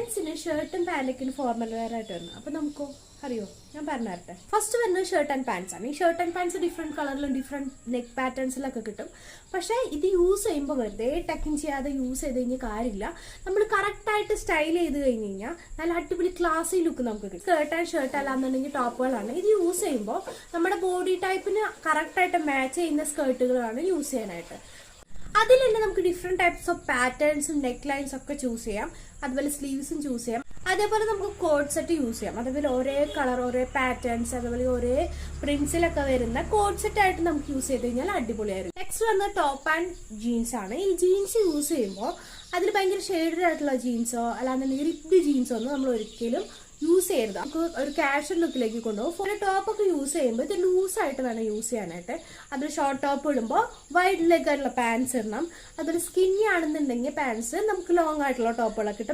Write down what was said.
മെൻസിന് ഷർട്ടും പാൻറ്റൊക്കെ formal wear ആയിട്ട് വരുന്നത്. അപ്പൊ നമുക്കോ അറിയോ? ഞാൻ പറഞ്ഞു തരട്ടെ. ഫസ്റ്റ് വരുന്നത് ഷർട്ട് ആൻഡ് പാൻസ് ആണ്. ഈ ഷർട്ട് ആൻഡ് പാൻസ് ഡിഫറെന്റ് കളറിലും ഡിഫറെന്റ് നെക്ക് പാറ്റേൺസിലൊക്കെ കിട്ടും. പക്ഷെ ഇത് യൂസ് ചെയ്യുമ്പോൾ വെറുതെ ടക്കിങ് ചെയ്യാതെ യൂസ് ചെയ്ത് കഴിഞ്ഞാൽ കാര്യമില്ല. നമ്മൾ കറക്റ്റ് ആയിട്ട് സ്റ്റൈൽ ചെയ്ത് കഴിഞ്ഞ് കഴിഞ്ഞാൽ നല്ല അടിപൊളി ക്ലാസി ലുക്ക് നമുക്ക് കിട്ടും. സ്കേർട്ട് ആൻഡ് ഷർട്ട് അല്ലാന്നുണ്ടെങ്കിൽ ടോപ്പുകളാണ്. ഇത് യൂസ് ചെയ്യുമ്പോൾ നമ്മുടെ ബോഡി ടൈപ്പിന് കറക്റ്റ് ആയിട്ട് മാച്ച് ചെയ്യുന്ന സ്കേർട്ടുകളാണ് യൂസ് ചെയ്യാനായിട്ട്. അതിൽ തന്നെ നമുക്ക് ഡിഫറെന്റ് ടൈപ്സ് ഓഫ് പാറ്റേൺസും നെക്ക് ലൈൻസ് ഒക്കെ ചൂസ് ചെയ്യാം. അതുപോലെ സ്ലീവ്സും ചൂസ് ചെയ്യാം. അതേപോലെ നമുക്ക് കോഡ് സെറ്റ് യൂസ് ചെയ്യാം. അതേപോലെ ഒരേ കളർ, ഒരേ പാറ്റേൺസ്, അതേപോലെ ഒരേ പ്രിന്റ്സിലൊക്കെ വരുന്ന കോഡ് സെറ്റ് ആയിട്ട് നമുക്ക് യൂസ് ചെയ്ത് കഴിഞ്ഞാൽ അടിപൊളിയായിരിക്കും. നെക്സ്റ്റ് വന്ന ടോപ്പ് ആൻഡ് ജീൻസ് ആണ്. ഈ ജീൻസ് യൂസ് ചെയ്യുമ്പോൾ അതിൽ ഭയങ്കര ഷെയ്ഡഡ് ആയിട്ടുള്ള ജീൻസോ അല്ലാന്നുണ്ടെങ്കിൽ റിപ്ഡ് ജീൻസോ ഒന്നും നമ്മൾ ഒരിക്കലും യൂസ് ചെയ്യരുത്. നമുക്ക് ഒരു കാഷ്വൽ ലുക്കിലേക്ക് കൊണ്ടുപോകും. ഫോർ ടോപ്പ് ഒക്കെ യൂസ് ചെയ്യുമ്പോൾ ഇത് ലൂസായിട്ട് വേണം യൂസ് ചെയ്യാനായിട്ട്. അതിൽ ഷോർട്ട് ടോപ്പ് ഇടുമ്പോൾ വൈഡ് ലെഗ് ആയിട്ടുള്ള പാൻസ് ഇടണം. അതൊരു സ്കിന്നി ആണെന്നുണ്ടെങ്കിൽ പാൻസ് നമുക്ക് ലോങ് ആയിട്ടുള്ള ടോപ്പുകളൊക്കെ ഇട്ട്